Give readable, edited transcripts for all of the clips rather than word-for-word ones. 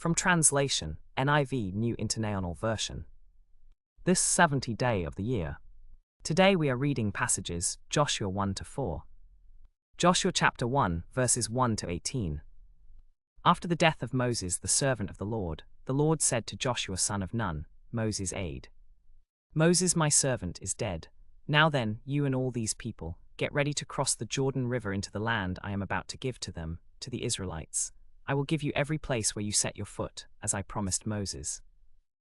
From translation, NIV New International Version. This 70th day of the year. Today we are reading passages Joshua 1-4. Joshua chapter 1, verses 1-18. After the death of Moses, the servant of the Lord said to Joshua son of Nun, Moses' aide, Moses my servant is dead. Now then, you and all these people, get ready to cross the Jordan River into the land I am about to give to them, to the Israelites. I will give you every place where you set your foot, as I promised Moses.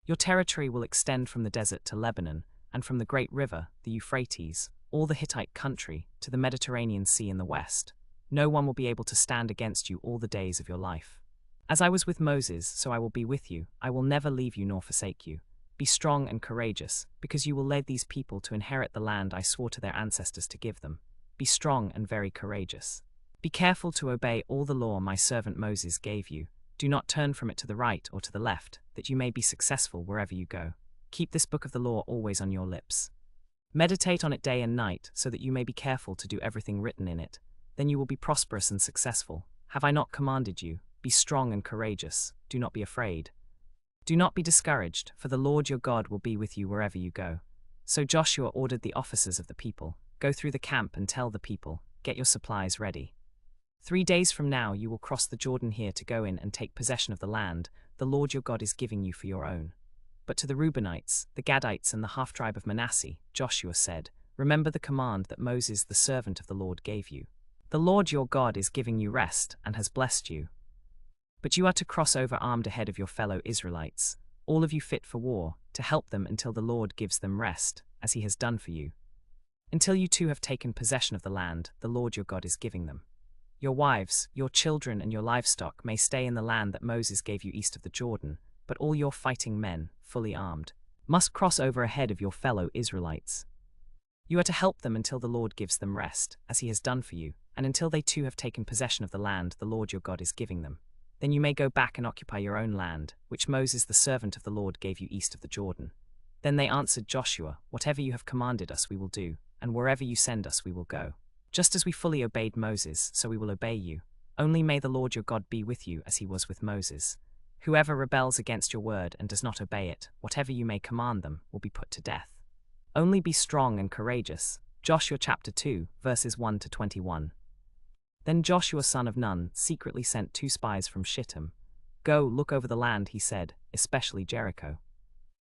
Your territory will extend from the desert to Lebanon, and from the great river, the Euphrates, all the Hittite country, to the Mediterranean Sea in the west. No one will be able to stand against you all the days of your life. As I was with Moses, so I will be with you. I will never leave you nor forsake you. Be strong and courageous, because you will lead these people to inherit the land I swore to their ancestors to give them. Be strong and very courageous. Be careful to obey all the law my servant Moses gave you. Do not turn from it to the right or to the left, that you may be successful wherever you go. Keep this book of the law always on your lips. Meditate on it day and night, so that you may be careful to do everything written in it. Then you will be prosperous and successful. Have I not commanded you? Be strong and courageous. Do not be afraid. Do not be discouraged, for the Lord your God will be with you wherever you go. So Joshua ordered the officers of the people, Go through the camp and tell the people, Get your supplies ready. 3 days from now you will cross the Jordan here to go in and take possession of the land the Lord your God is giving you for your own. But to the Reubenites, the Gadites and the half-tribe of Manasseh, Joshua said, Remember the command that Moses the servant of the Lord gave you. The Lord your God is giving you rest and has blessed you. But you are to cross over armed ahead of your fellow Israelites, all of you fit for war, to help them until the Lord gives them rest, as he has done for you. Until you too have taken possession of the land the Lord your God is giving them. Your wives, your children and your livestock may stay in the land that Moses gave you east of the Jordan, but all your fighting men, fully armed, must cross over ahead of your fellow Israelites. You are to help them until the Lord gives them rest, as he has done for you, and until they too have taken possession of the land the Lord your God is giving them. Then you may go back and occupy your own land, which Moses the servant of the Lord gave you east of the Jordan. Then they answered Joshua, Whatever you have commanded us we will do, and wherever you send us we will go. Just as we fully obeyed Moses, so we will obey you. Only may the Lord your God be with you as he was with Moses. Whoever rebels against your word and does not obey it, whatever you may command them, will be put to death. Only be strong and courageous. Joshua chapter 2, verses 1-21. Then Joshua son of Nun secretly sent 2 spies from Shittim. Go, look over the land, he said, especially Jericho.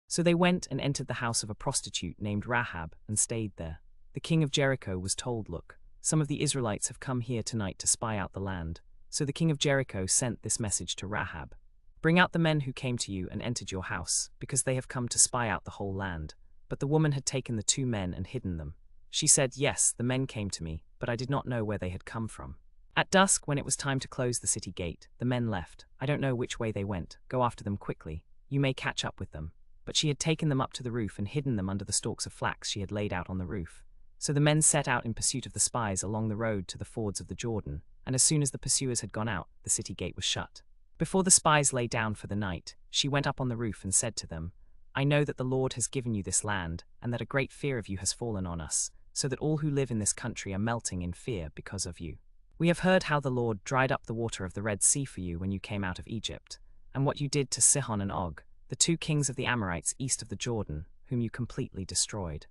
So they went and entered the house of a prostitute named Rahab and stayed there. The king of Jericho was told, Look, some of the Israelites have come here tonight to spy out the land. So the king of Jericho sent this message to Rahab. Bring out the men who came to you and entered your house, because they have come to spy out the whole land. But the woman had taken the 2 men and hidden them. She said, Yes, the men came to me, but I did not know where they had come from. At dusk, when it was time to close the city gate, the men left. I don't know which way they went. Go after them quickly. You may catch up with them. But she had taken them up to the roof and hidden them under the stalks of flax she had laid out on the roof. So the men set out in pursuit of the spies along the road to the fords of the Jordan, and as soon as the pursuers had gone out, the city gate was shut. Before the spies lay down for the night, she went up on the roof and said to them, I know that the Lord has given you this land, and that a great fear of you has fallen on us, so that all who live in this country are melting in fear because of you. We have heard how the Lord dried up the water of the Red Sea for you when you came out of Egypt, and what you did to Sihon and Og, the 2 kings of the Amorites east of the Jordan, whom you completely destroyed.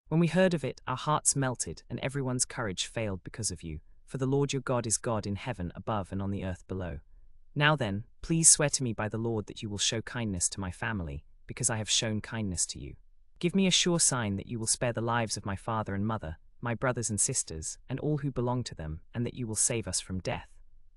When we heard of it, our hearts melted, and everyone's courage failed because of you, for the Lord your God is God in heaven above and on the earth below. Now then, please swear to me by the Lord that you will show kindness to my family, because I have shown kindness to you. Give me a sure sign that you will spare the lives of my father and mother, my brothers and sisters, and all who belong to them, and that you will save us from death.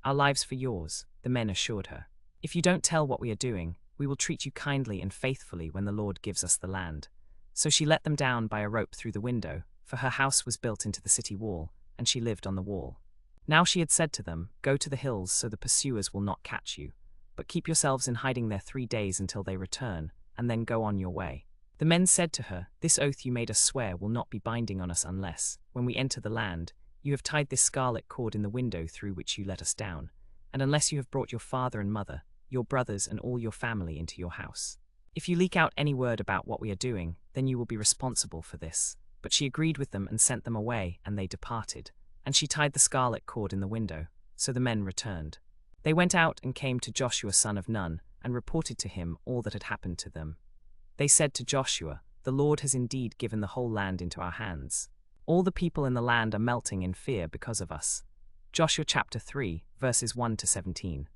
Our lives for yours, the men assured her. If you don't tell what we are doing, we will treat you kindly and faithfully when the Lord gives us the land. So she let them down by a rope through the window, for her house was built into the city wall, and she lived on the wall. Now she had said to them, Go to the hills so the pursuers will not catch you, but keep yourselves in hiding there 3 days until they return, and then go on your way. The men said to her, This oath you made us swear will not be binding on us unless, when we enter the land, you have tied this scarlet cord in the window through which you let us down, and unless you have brought your father and mother, your brothers and all your family into your house. If you leak out any word about what we are doing, then you will be responsible for this. But she agreed with them and sent them away, and they departed. And she tied the scarlet cord in the window, so the men returned. They went out and came to Joshua son of Nun, and reported to him all that had happened to them. They said to Joshua, "The Lord has indeed given the whole land into our hands. All the people in the land are melting in fear because of us." Joshua chapter 3, verses 1 to 17.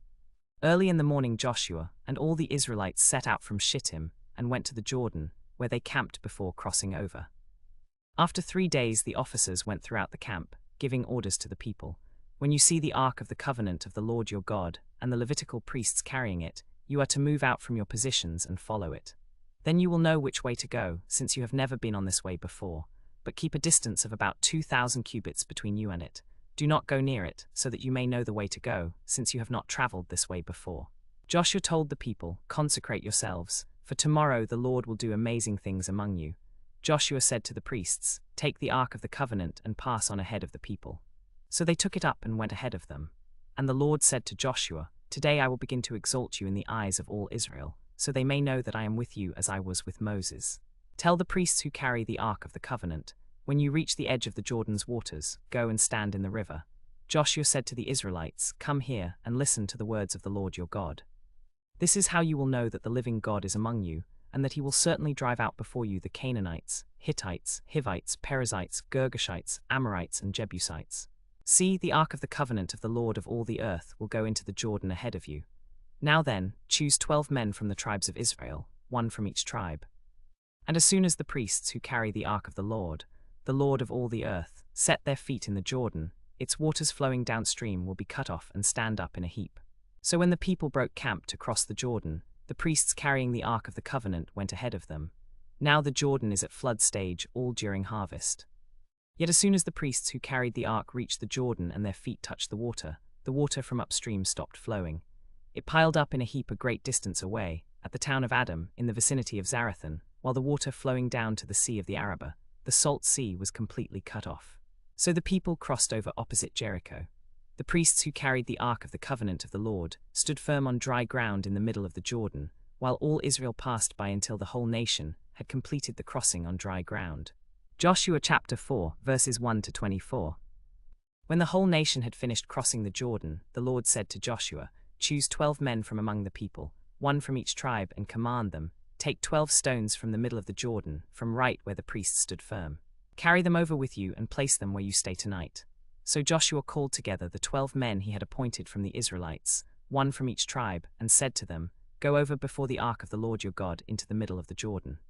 Early in the morning Joshua and all the Israelites set out from Shittim and went to the Jordan, where they camped before crossing over. After 3 days the officers went throughout the camp, giving orders to the people. "When you see the ark of the covenant of the Lord your God, and the Levitical priests carrying it, you are to move out from your positions and follow it. Then you will know which way to go, since you have never been on this way before. But keep a distance of about 2,000 cubits between you and it. Do not go near it, so that you may know the way to go, since you have not traveled this way before." Joshua told the people, "Consecrate yourselves, for tomorrow the Lord will do amazing things among you." Joshua said to the priests, "Take the ark of the covenant and pass on ahead of the people." So they took it up and went ahead of them. And the Lord said to Joshua, "Today I will begin to exalt you in the eyes of all Israel, so they may know that I am with you as I was with Moses. Tell the priests who carry the ark of the covenant, when you reach the edge of the Jordan's waters, go and stand in the river." Joshua said to the Israelites, "Come here and listen to the words of the Lord your God. This is how you will know that the living God is among you, and that he will certainly drive out before you the Canaanites, Hittites, Hivites, Perizzites, Girgashites, Amorites, and Jebusites. See, the ark of the covenant of the Lord of all the earth will go into the Jordan ahead of you. Now then, choose 12 men from the tribes of Israel, 1 from each tribe." And as soon as the priests who carry the ark of the Lord of all the earth, set their feet in the Jordan, its waters flowing downstream will be cut off and stand up in a heap. So when the people broke camp to cross the Jordan, the priests carrying the ark of the covenant went ahead of them. Now the Jordan is at flood stage all during harvest. Yet as soon as the priests who carried the ark reached the Jordan and their feet touched the water from upstream stopped flowing. It piled up in a heap a great distance away, at the town of Adam, in the vicinity of Zarethan, while the water flowing down to the Sea of the Arabah, the Salt Sea, was completely cut off. So the people crossed over opposite Jericho. The priests who carried the ark of the covenant of the Lord stood firm on dry ground in the middle of the Jordan, while all Israel passed by until the whole nation had completed the crossing on dry ground. Joshua chapter 4, verses 1 to 24. When the whole nation had finished crossing the Jordan, the Lord said to Joshua, "Choose 12 men from among the people, 1 from each tribe, and command them, take 12 stones from the middle of the Jordan, from right where the priests stood firm. Carry them over with you and place them where you stay tonight." So Joshua called together the 12 men he had appointed from the Israelites, 1 from each tribe, and said to them, "Go over before the ark of the Lord your God into the middle of the Jordan.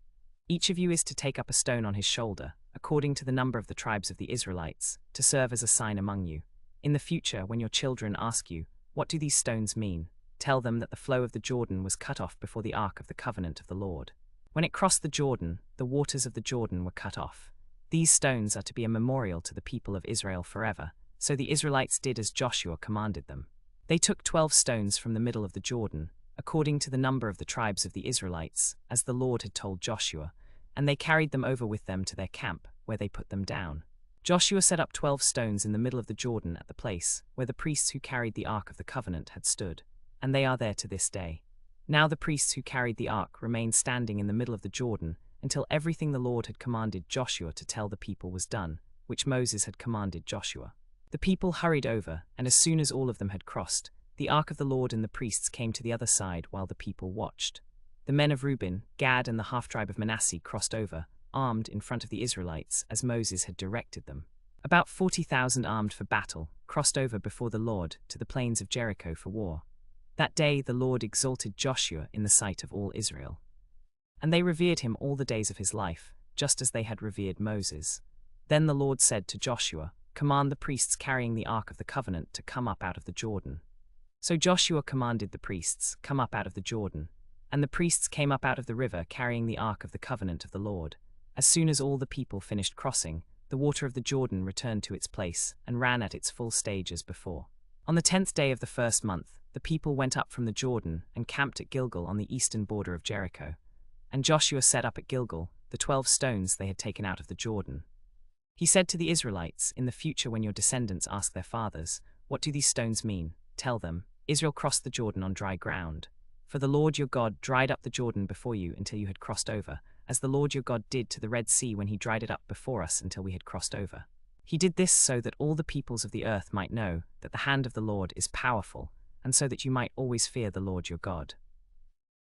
Each of you is to take up a stone on his shoulder, according to the number of the tribes of the Israelites, to serve as a sign among you. In the future, when your children ask you, 'What do these stones mean?' tell them that the flow of the Jordan was cut off before the ark of the covenant of the Lord. When it crossed the Jordan, the waters of the Jordan were cut off. These stones are to be a memorial to the people of Israel forever." So the Israelites did as Joshua commanded them. They took 12 stones from the middle of the Jordan, according to the number of the tribes of the Israelites, as the Lord had told Joshua, and they carried them over with them to their camp, where they put them down. Joshua set up 12 stones in the middle of the Jordan at the place where the priests who carried the ark of the covenant had stood, and they are there to this day. Now the priests who carried the ark remained standing in the middle of the Jordan until everything the Lord had commanded Joshua to tell the people was done, which Moses had commanded Joshua. The people hurried over, and as soon as all of them had crossed, the ark of the Lord and the priests came to the other side while the people watched. The men of Reuben, Gad, and the half-tribe of Manasseh crossed over, armed in front of the Israelites, as Moses had directed them. About 40,000 armed for battle crossed over before the Lord to the plains of Jericho for war. That day the Lord exalted Joshua in the sight of all Israel. And they revered him all the days of his life, just as they had revered Moses. Then the Lord said to Joshua, "Command the priests carrying the ark of the covenant to come up out of the Jordan." So Joshua commanded the priests, "Come up out of the Jordan." And the priests came up out of the river carrying the ark of the covenant of the Lord. As soon as all the people finished crossing, the water of the Jordan returned to its place and ran at its full stage as before. On the 10th day of the first month, the people went up from the Jordan and camped at Gilgal on the eastern border of Jericho. And Joshua set up at Gilgal the 12 stones they had taken out of the Jordan. He said to the Israelites, "In the future when your descendants ask their fathers, 'What do these stones mean?' tell them, 'Israel crossed the Jordan on dry ground. For the Lord your God dried up the Jordan before you until you had crossed over, as the Lord your God did to the Red Sea when he dried it up before us until we had crossed over. He did this so that all the peoples of the earth might know that the hand of the Lord is powerful, and so that you might always fear the Lord your God.